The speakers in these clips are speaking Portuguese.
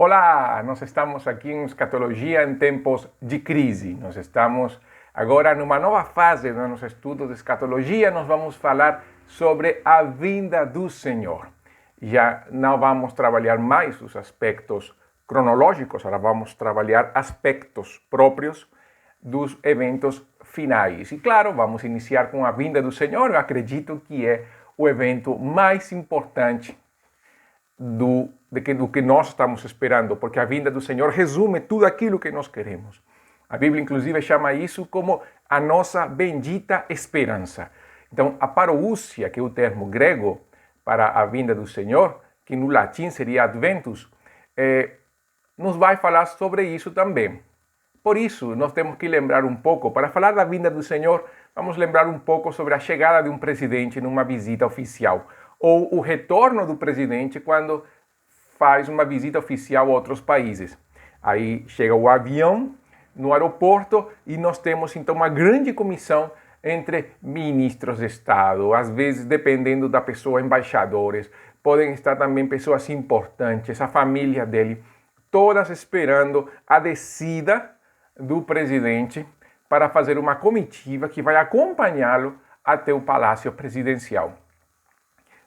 Olá, nós estamos aqui em Escatologia em tempos de crise. Nós estamos agora numa nova fase do nosso estudo de escatologia. Nós vamos falar sobre a vinda do Senhor. Já não vamos trabalhar mais os aspectos cronológicos, agora vamos trabalhar aspectos próprios dos eventos finais. E claro, vamos iniciar com a vinda do Senhor. Eu acredito que é o evento mais importante do que nós estamos esperando, porque a vinda do Senhor resume tudo aquilo que nós queremos. A Bíblia, inclusive, chama isso como a nossa bendita esperança. Então, a parousia, que é o termo grego para a vinda do Senhor, que no latim seria adventus, nos vai falar sobre isso também. Por isso, nós temos que lembrar um pouco, para falar da vinda do Senhor, vamos lembrar um pouco sobre a chegada de um presidente numa visita oficial, ou o retorno do presidente quando faz uma visita oficial a outros países. Aí chega o avião no aeroporto e nós temos então uma grande comissão entre ministros de Estado, às vezes dependendo da pessoa, embaixadores, podem estar também pessoas importantes, a família dele, todas esperando a descida do presidente para fazer uma comitiva que vai acompanhá-lo até o palácio presidencial.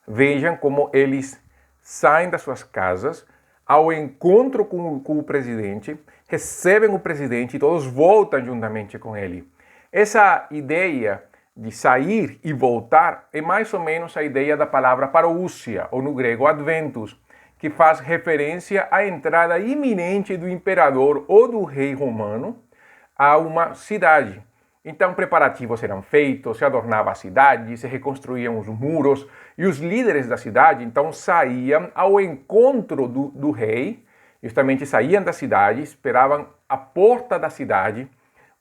Vejam como eles saem das suas casas ao encontro com o presidente, recebem o presidente e todos voltam juntamente com ele. Essa ideia de sair e voltar é mais ou menos a ideia da palavra parousia, ou no grego adventus, que faz referência à entrada iminente do imperador ou do rei romano a uma cidade. Então, preparativos eram feitos, se adornava a cidade, se reconstruíam os muros, e os líderes da cidade, então, saíam ao encontro do rei, justamente saíam da cidade, esperavam a porta da cidade,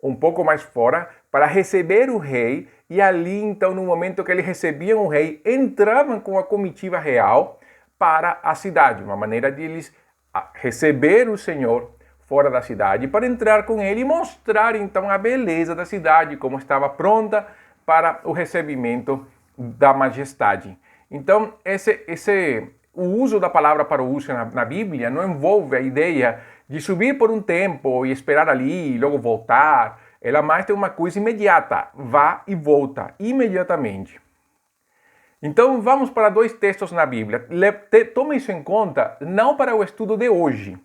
um pouco mais fora, para receber o rei, e ali, então, no momento que eles recebiam o rei, entravam com a comitiva real para a cidade, uma maneira de eles receber o Senhor fora da cidade, para entrar com ele e mostrar então a beleza da cidade, como estava pronta para o recebimento da majestade. Então, o uso da palavra parousia na Bíblia não envolve a ideia de subir por um tempo e esperar ali e logo voltar. Ela mais tem uma coisa imediata, vá e volta imediatamente. Então, vamos para dois textos na Bíblia. Tome isso em conta, não para o estudo de hoje,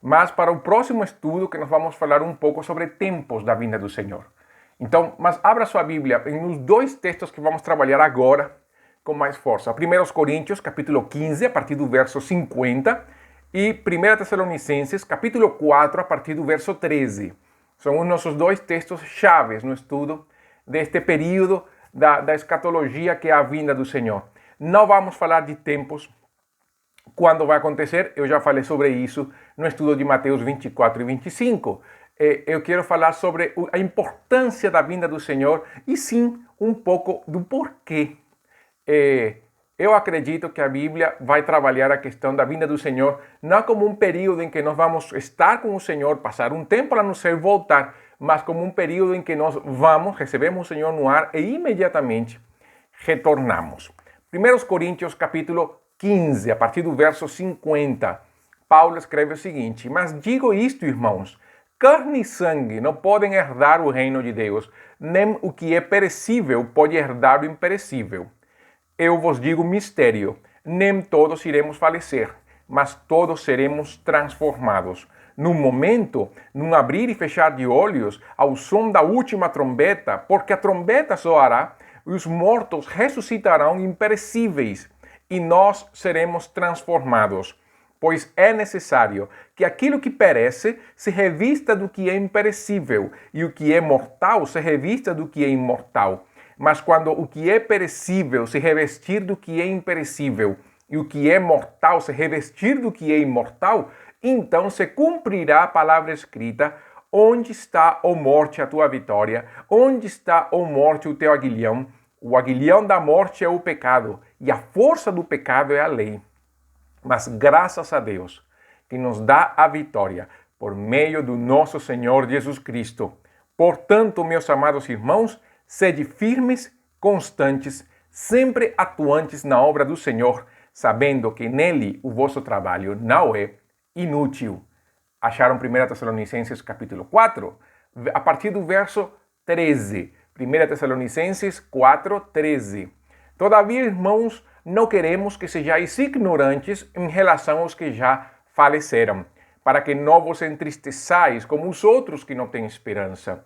mas para o próximo estudo que nós vamos falar um pouco sobre tempos da vinda do Senhor. Então, mas abra sua Bíblia nos dois textos que vamos trabalhar agora com mais força. 1 Coríntios, capítulo 15, a partir do verso 50, e 1 Tessalonicenses, capítulo 4, a partir do verso 13. São os nossos dois textos chaves no estudo deste período da escatologia que é a vinda do Senhor. Não vamos falar de tempos, quando vai acontecer, eu já falei sobre isso no estudo de Mateus 24 e 25. Eu quero falar sobre a importância da vinda do Senhor e sim, um pouco do porquê. Eu acredito que a Bíblia vai trabalhar a questão da vinda do Senhor não como um período em que nós vamos estar com o Senhor, passar um tempo lá no céu e voltar, mas como um período em que nós recebemos o Senhor no ar e imediatamente retornamos. 1 Coríntios capítulo 15, a partir do verso 50, Paulo escreve o seguinte: mas digo isto, irmãos, carne e sangue não podem herdar o reino de Deus, nem o que é perecível pode herdar o imperecível. Eu vos digo mistério, nem todos iremos falecer, mas todos seremos transformados. Num momento, num abrir e fechar de olhos, ao som da última trombeta, porque a trombeta soará e os mortos ressuscitarão imperecíveis, e nós seremos transformados, pois é necessário que aquilo que perece se revista do que é imperecível, e o que é mortal se revista do que é imortal. Mas quando o que é perecível se revestir do que é imperecível, e o que é mortal se revestir do que é imortal, então se cumprirá a palavra escrita: onde está, ó morte, a tua vitória? Onde está, ó morte, o teu aguilhão? O aguilhão da morte é o pecado, e a força do pecado é a lei. Mas graças a Deus, que nos dá a vitória por meio do nosso Senhor Jesus Cristo. Portanto, meus amados irmãos, sede firmes, constantes, sempre atuantes na obra do Senhor, sabendo que nele o vosso trabalho não é inútil. Acharam 1 Tessalonicenses capítulo 4, a partir do verso 13. 1 Tessalonicenses 4, 13. Todavia, irmãos, não queremos que sejais ignorantes em relação aos que já faleceram, para que não vos entristeçais como os outros que não têm esperança.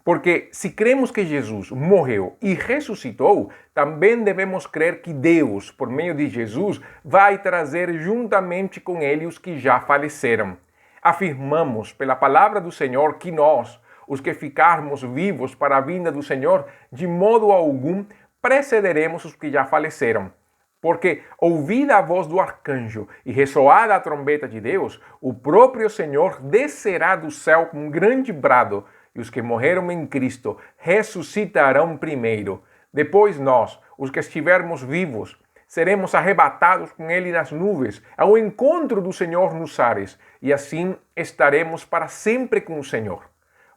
Porque se cremos que Jesus morreu e ressuscitou, também devemos crer que Deus, por meio de Jesus, vai trazer juntamente com ele os que já faleceram. Afirmamos pela palavra do Senhor que nós, os que ficarmos vivos para a vinda do Senhor, de modo algum precederemos os que já faleceram. Porque, ouvida a voz do arcanjo e ressoada a trombeta de Deus, o próprio Senhor descerá do céu com um grande brado, e os que morreram em Cristo ressuscitarão primeiro. Depois nós, os que estivermos vivos, seremos arrebatados com ele nas nuvens, ao encontro do Senhor nos ares, e assim estaremos para sempre com o Senhor.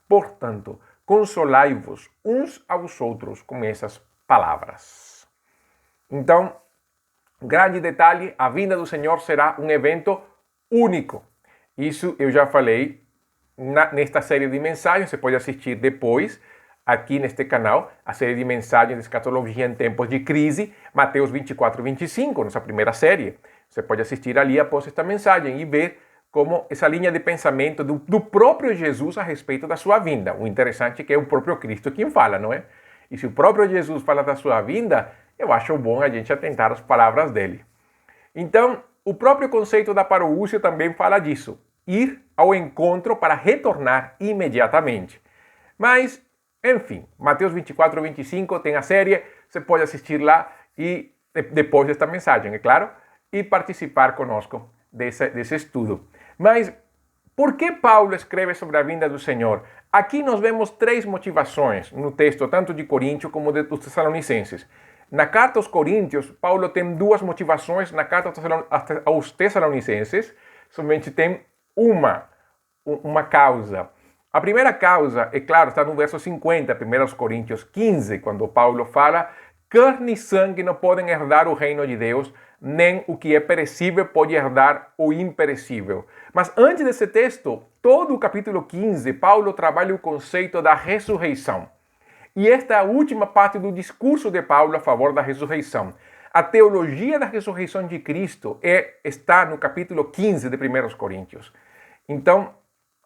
Portanto, consolai-vos uns aos outros com essas palavras. Então, grande detalhe, a vinda do Senhor será um evento único. Isso eu já falei nesta série de mensagens, você pode assistir depois, aqui neste canal, a série de mensagens de escatologia em tempos de crise, Mateus 24 e 25, nossa primeira série. Você pode assistir ali após esta mensagem e ver como essa linha de pensamento do próprio Jesus a respeito da sua vinda. O interessante é que é o próprio Cristo quem fala, não é? E se o próprio Jesus fala da sua vinda, eu acho bom a gente atentar às palavras dele. Então, o próprio conceito da parousia também fala disso. Ir ao encontro para retornar imediatamente. Mas, enfim, Mateus 24 e 25 tem a série, você pode assistir lá e depois desta mensagem, é claro, e participar conosco desse estudo. Mas, por que Paulo escreve sobre a vinda do Senhor? Aqui nós vemos três motivações no texto, tanto de Coríntios como dos Tessalonicenses. Na carta aos Coríntios, Paulo tem duas motivações, na carta aos Tessalonicenses, somente tem uma causa. A primeira causa, é claro, está no verso 50, 1 Coríntios 15, quando Paulo fala: carne e sangue não podem herdar o reino de Deus, nem o que é perecível pode herdar o imperecível. Mas antes desse texto, todo o capítulo 15, Paulo trabalha o conceito da ressurreição. E esta é a última parte do discurso de Paulo a favor da ressurreição. A teologia da ressurreição de Cristo está no capítulo 15 de 1 Coríntios. Então,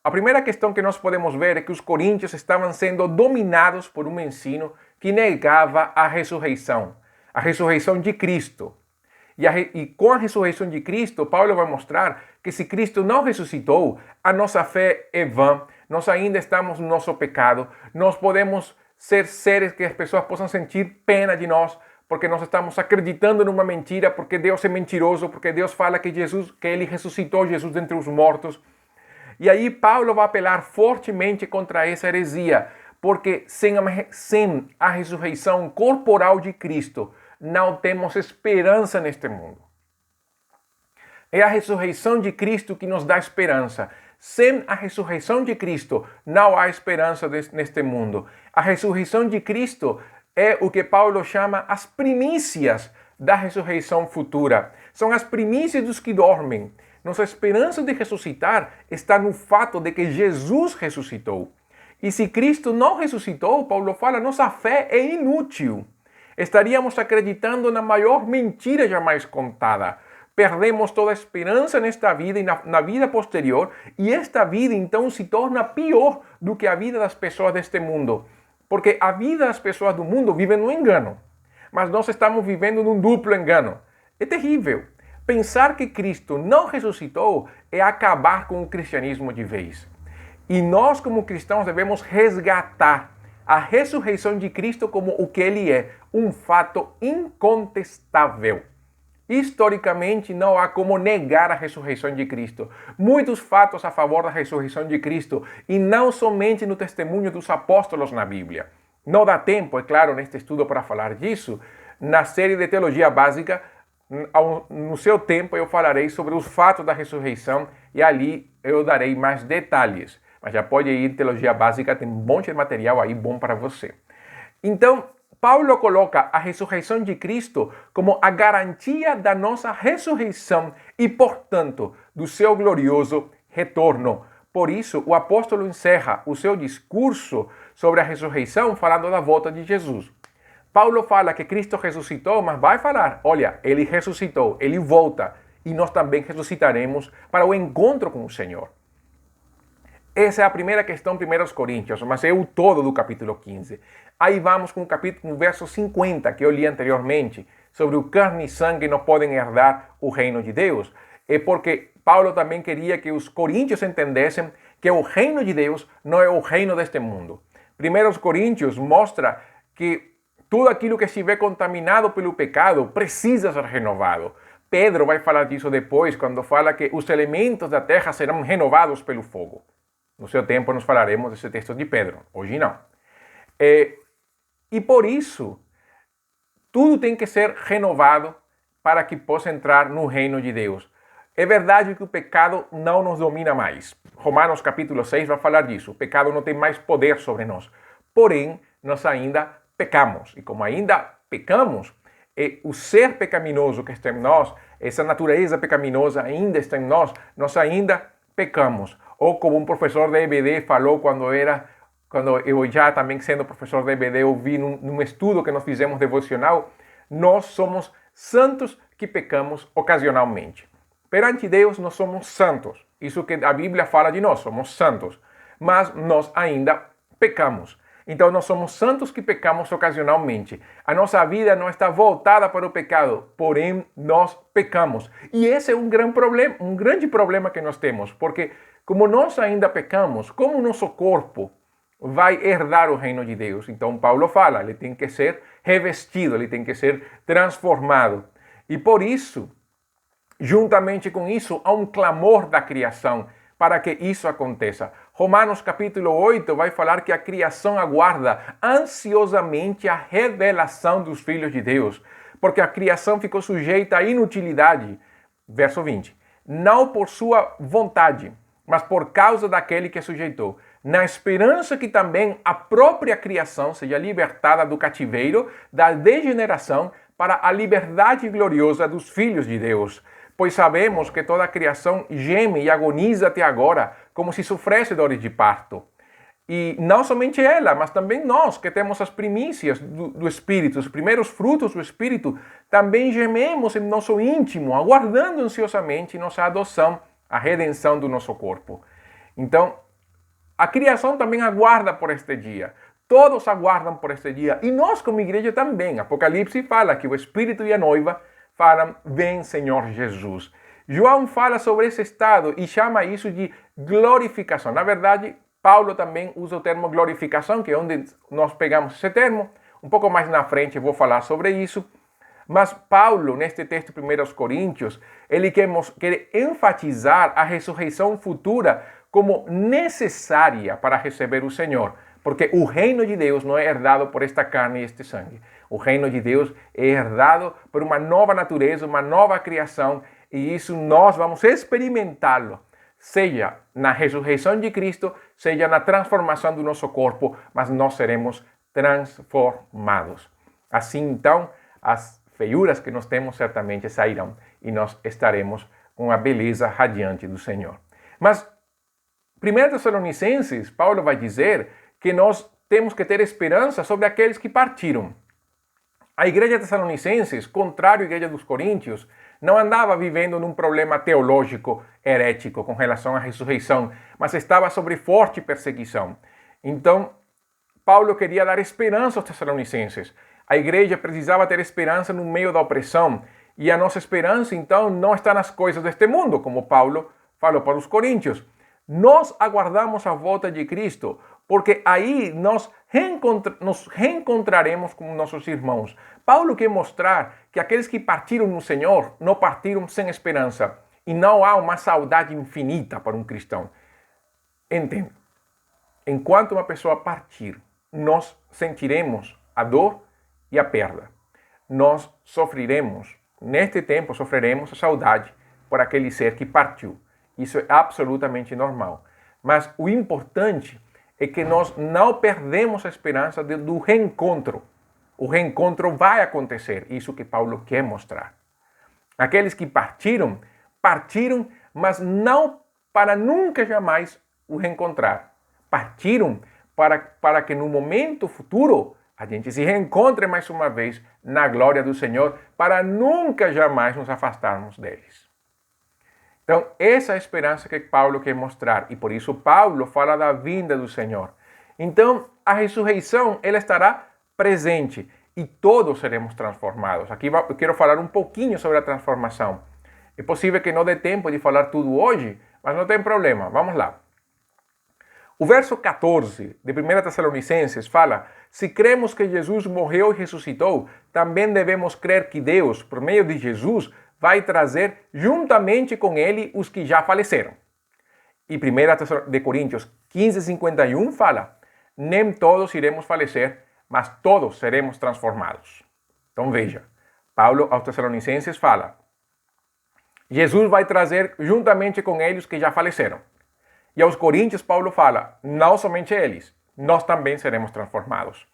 a primeira questão que nós podemos ver é que os coríntios estavam sendo dominados por um ensino que negava a ressurreição de Cristo. E com a ressurreição de Cristo, Paulo vai mostrar que se Cristo não ressuscitou, a nossa fé é vã, nós ainda estamos no nosso pecado, nós podemos ser seres que as pessoas possam sentir pena de nós, porque nós estamos acreditando numa mentira, porque Deus é mentiroso, porque Deus fala que ele ressuscitou Jesus dentre os mortos. E aí Paulo vai apelar fortemente contra essa heresia, porque sem a ressurreição corporal de Cristo, não temos esperança neste mundo. É a ressurreição de Cristo que nos dá esperança. Sem a ressurreição de Cristo, não há esperança neste mundo. A ressurreição de Cristo é o que Paulo chama as primícias da ressurreição futura. São as primícias dos que dormem. Nossa esperança de ressuscitar está no fato de que Jesus ressuscitou. E se Cristo não ressuscitou, Paulo fala, nossa fé é inútil. Estaríamos acreditando na maior mentira jamais contada. Perdemos toda a esperança nesta vida e na vida posterior, e esta vida então se torna pior do que a vida das pessoas deste mundo. Porque a vida das pessoas do mundo vive no engano, mas nós estamos vivendo num duplo engano. É terrível. Pensar que Cristo não ressuscitou é acabar com o cristianismo de vez. E nós, como cristãos, devemos resgatar a ressurreição de Cristo como o que ele é, um fato incontestável. Historicamente, não há como negar a ressurreição de Cristo. Muitos fatos a favor da ressurreição de Cristo, e não somente no testemunho dos apóstolos na Bíblia. Não dá tempo, é claro, neste estudo para falar disso. Na série de Teologia Básica, no seu tempo, eu falarei sobre os fatos da ressurreição, e ali eu darei mais detalhes. Mas já pode ir em Teologia Básica, tem um monte de material aí bom para você. Então, Paulo coloca a ressurreição de Cristo como a garantia da nossa ressurreição e, portanto, do seu glorioso retorno. Por isso, o apóstolo encerra o seu discurso sobre a ressurreição falando da volta de Jesus. Paulo fala que Cristo ressuscitou, mas vai falar, olha, ele ressuscitou, ele volta, e nós também ressuscitaremos para o encontro com o Senhor. Essa é a primeira questão, 1 Coríntios, mas é o todo do capítulo 15. Aí vamos com o verso 50, que eu li anteriormente, sobre o carne e sangue não podem herdar o reino de Deus. É porque Paulo também queria que os coríntios entendessem que o reino de Deus não é o reino deste mundo. 1 Coríntios mostra que tudo aquilo que estiver contaminado pelo pecado precisa ser renovado. Pedro vai falar disso depois, quando fala que os elementos da terra serão renovados pelo fogo. No seu tempo nós falaremos desse texto de Pedro, hoje não. E por isso, tudo tem que ser renovado para que possa entrar no reino de Deus. É verdade que o pecado não nos domina mais. Romanos capítulo 6 vai falar disso. O pecado não tem mais poder sobre nós. Porém, nós ainda pecamos. E como ainda pecamos, o ser pecaminoso que está em nós, essa natureza pecaminosa ainda está em nós ainda pecamos. Ou como um professor de EBD falou quando eu já também sendo professor de EBD, eu vi num estudo que nós fizemos devocional, nós somos santos que pecamos ocasionalmente. Perante Deus nós somos santos. Isso que a Bíblia fala de nós, somos santos. Mas nós ainda pecamos. Então nós somos santos que pecamos ocasionalmente. A nossa vida não está voltada para o pecado, porém nós pecamos. E esse é um grande problema que nós temos, porque como nós ainda pecamos, como o nosso corpo vai herdar o reino de Deus? Então Paulo fala, ele tem que ser revestido, ele tem que ser transformado. E por isso, juntamente com isso, há um clamor da criação para que isso aconteça. Romanos capítulo 8 vai falar que a criação aguarda ansiosamente a revelação dos filhos de Deus, porque a criação ficou sujeita à inutilidade. Verso 20. Não por sua vontade, mas por causa daquele que sujeitou, na esperança que também a própria criação seja libertada do cativeiro, da degeneração, para a liberdade gloriosa dos filhos de Deus. Pois sabemos que toda a criação geme e agoniza até agora, como se sofresse dores de parto. E não somente ela, mas também nós, que temos as primícias do Espírito, os primeiros frutos do Espírito, também gememos em nosso íntimo, aguardando ansiosamente nossa adoção, a redenção do nosso corpo. Então, a criação também aguarda por este dia. Todos aguardam por este dia. E nós, como igreja, também. Apocalipse fala que o Espírito e a noiva falam, vem Senhor Jesus. João fala sobre esse estado e chama isso de glorificação. Na verdade, Paulo também usa o termo glorificação, que é onde nós pegamos esse termo. Um pouco mais na frente eu vou falar sobre isso. Mas Paulo, neste texto de 1 Coríntios, ele quer enfatizar a ressurreição futura como necessária para receber o Senhor. Porque o reino de Deus não é herdado por esta carne e este sangue. O reino de Deus é herdado por uma nova natureza, uma nova criação, e isso nós vamos experimentá-lo, seja na ressurreição de Cristo, seja na transformação do nosso corpo, mas nós seremos transformados. Assim, então, as feiuras que nós temos certamente sairão e nós estaremos com a beleza radiante do Senhor. Mas, 1 Tessalonicenses, Paulo vai dizer que nós temos que ter esperança sobre aqueles que partiram. A igreja de Tessalonicenses, contrário à igreja dos Coríntios, não andava vivendo num problema teológico herético com relação à ressurreição, mas estava sob forte perseguição. Então, Paulo queria dar esperança aos Tessalonicenses. A igreja precisava ter esperança no meio da opressão. E a nossa esperança, então, não está nas coisas deste mundo, como Paulo falou para os Coríntios. Nós aguardamos a volta de Cristo, porque aí nós nos reencontraremos com nossos irmãos. Paulo quer mostrar que aqueles que partiram no Senhor não partiram sem esperança. E não há uma saudade infinita para um cristão. Entenda. Enquanto uma pessoa partir, nós sentiremos a dor e a perda. Nós sofreremos, neste tempo sofreremos a saudade por aquele ser que partiu. Isso é absolutamente normal. Mas o importante é que nós não perdemos a esperança do reencontro. O reencontro vai acontecer, isso que Paulo quer mostrar. Aqueles que partiram, mas não para nunca jamais o reencontrar. Partiram para que no momento futuro a gente se reencontre mais uma vez na glória do Senhor, para nunca jamais nos afastarmos deles. Então, essa é a esperança que Paulo quer mostrar, e por isso Paulo fala da vinda do Senhor. Então, a ressurreição, ela estará presente e todos seremos transformados. Aqui eu quero falar um pouquinho sobre a transformação. É possível que não dê tempo de falar tudo hoje, mas não tem problema. Vamos lá. O verso 14 de 1 Tessalonicenses fala: se cremos que Jesus morreu e ressuscitou, também devemos crer que Deus, por meio de Jesus, vai trazer juntamente com ele os que já faleceram. E 1 Coríntios 15:51 fala: nem todos iremos falecer, mas todos seremos transformados. Então veja, Paulo aos Tessalonicenses fala: Jesus vai trazer juntamente com eles os que já faleceram. E aos Coríntios, Paulo fala: não somente eles, nós também seremos transformados.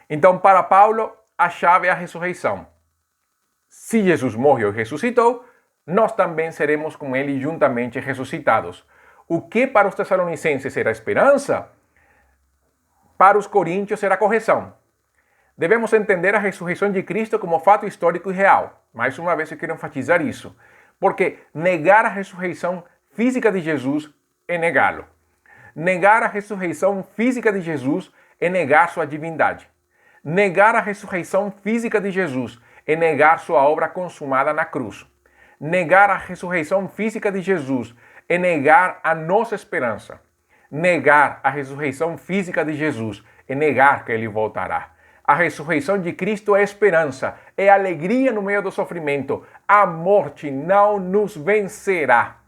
Então, para Paulo, a chave é a ressurreição. Se Jesus morreu e ressuscitou, nós também seremos com ele juntamente ressuscitados. O que para os Tessalonicenses era esperança, para os coríntios era correção. Devemos entender a ressurreição de Cristo como fato histórico e real. Mais uma vez eu quero enfatizar isso, porque negar a ressurreição física de Jesus é negá-lo. Negar a ressurreição física de Jesus é negar sua divindade. Negar a ressurreição física de Jesus é negar sua obra consumada na cruz. Negar a ressurreição física de Jesus é negar a nossa esperança. Negar a ressurreição física de Jesus é negar que ele voltará. A ressurreição de Cristo é esperança, é alegria no meio do sofrimento. A morte não nos vencerá.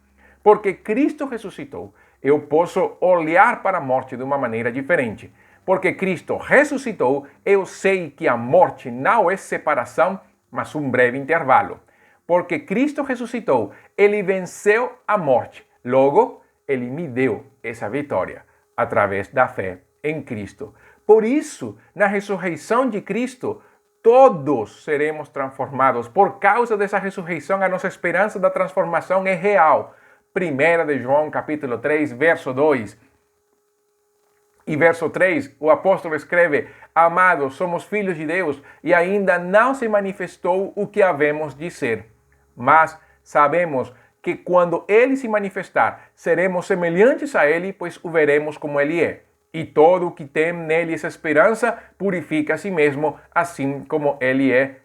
Porque Cristo ressuscitou, eu posso olhar para a morte de uma maneira diferente. Porque Cristo ressuscitou, eu sei que a morte não é separação, mas um breve intervalo. Porque Cristo ressuscitou, ele venceu a morte. Logo, ele me deu essa vitória através da fé em Cristo. Por isso, na ressurreição de Cristo, todos seremos transformados. Por causa dessa ressurreição, a nossa esperança da transformação é real. 1 de João, capítulo 3, verso 2. E verso 3, o apóstolo escreve: amados, somos filhos de Deus e ainda não se manifestou o que havemos de ser. Mas sabemos que quando ele se manifestar, seremos semelhantes a ele, pois o veremos como ele é. E todo o que tem nele essa esperança purifica a si mesmo, assim como ele é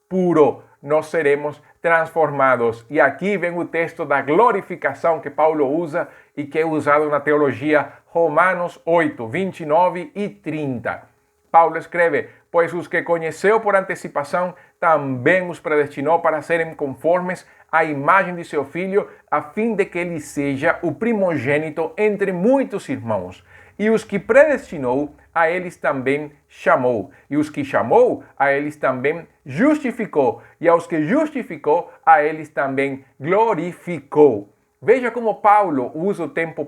puro. Nós seremos transformados. E aqui vem o texto da glorificação que Paulo usa e que é usado na teologia, Romanos 8, 29 e 30. Paulo escreve: pois os que conheceu por antecipação, também os predestinou para serem conformes à imagem de seu Filho, a fim de que ele seja o primogênito entre muitos irmãos. E os que predestinou, a eles também chamou. E os que chamou, a eles também justificou. E aos que justificou, a eles também glorificou. Veja como Paulo usa o tempo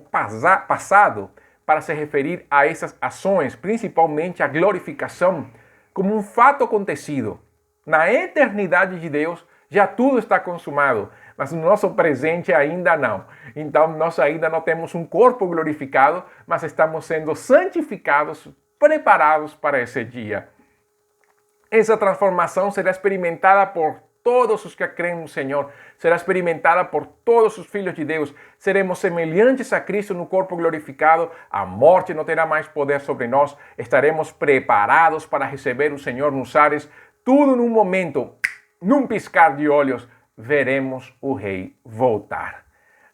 passado para se referir a essas ações, principalmente a glorificação, como um fato acontecido. Na eternidade de Deus, já tudo está consumado, mas no nosso presente ainda não. Então, nós ainda não temos um corpo glorificado, mas estamos sendo santificados, preparados para esse dia. Essa transformação será experimentada por todos os que creem no Senhor, será experimentada por todos os filhos de Deus. Seremos semelhantes a Cristo no corpo glorificado, a morte não terá mais poder sobre nós, estaremos preparados para receber o Senhor nos ares, tudo num momento, num piscar de olhos, veremos o Rei voltar.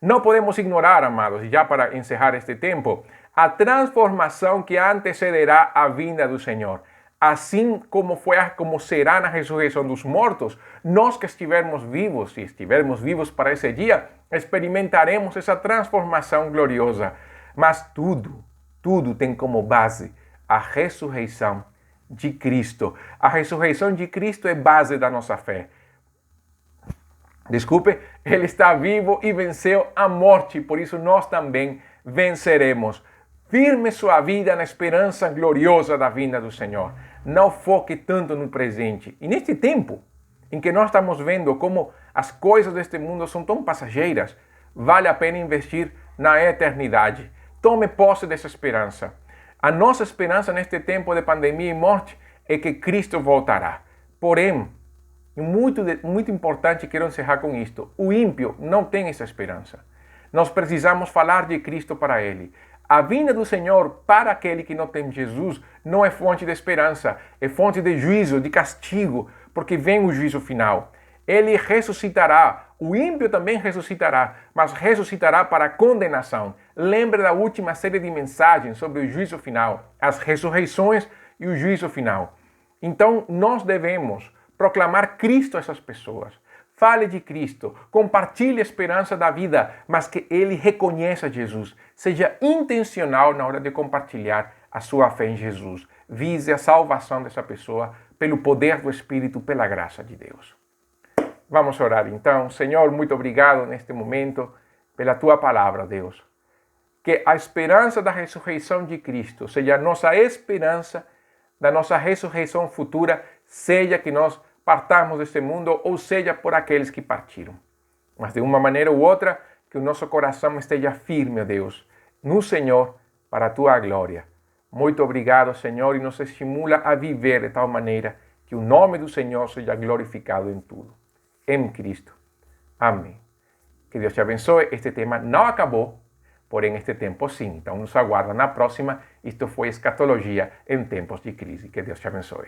Não podemos ignorar, amados, já para encerrar este tempo, a transformação que antecederá a vinda do Senhor. Assim como será na ressurreição dos mortos, nós que estivermos vivos, se estivermos vivos para esse dia, experimentaremos essa transformação gloriosa. Mas tudo tem como base a ressurreição de Cristo. A ressurreição de Cristo é base da nossa fé. Desculpe, ele está vivo e venceu a morte, por isso nós também venceremos. Firme sua vida na esperança gloriosa da vinda do Senhor. Não foque tanto no presente. E neste tempo em que nós estamos vendo como as coisas deste mundo são tão passageiras, vale a pena investir na eternidade. Tome posse dessa esperança. A nossa esperança neste tempo de pandemia e morte é que Cristo voltará. Porém, muito importante, quero encerrar com isto, o ímpio não tem essa esperança. Nós precisamos falar de Cristo para ele. A vinda do Senhor para aquele que não tem Jesus não é fonte de esperança, é fonte de juízo, de castigo, porque vem o juízo final. Ele ressuscitará, o ímpio também ressuscitará, mas ressuscitará para a condenação. Lembre da última série de mensagens sobre o juízo final, as ressurreições e o juízo final. Então, nós devemos proclamar Cristo a essas pessoas. Fale de Cristo, compartilhe a esperança da vida, mas que ele reconheça Jesus. Seja intencional na hora de compartilhar a sua fé em Jesus. Vise a salvação dessa pessoa pelo poder do Espírito, pela graça de Deus. Vamos orar então. Senhor, muito obrigado neste momento pela tua palavra, Deus. Que a esperança da ressurreição de Cristo seja a nossa esperança da nossa ressurreição futura, seja que nós partamos deste mundo ou seja por aqueles que partiram. Mas de uma maneira ou outra, que o nosso coração esteja firme, Deus, no Senhor, para a tua glória. Muito obrigado, Senhor, e nos estimula a viver de tal maneira que o nome do Senhor seja glorificado em tudo. Em Cristo. Amém. Que Deus te abençoe. Este tema não acabou, porém este tempo sim. Então nos aguarda na próxima. Isto foi Escatologia em tempos de crise. Que Deus te abençoe.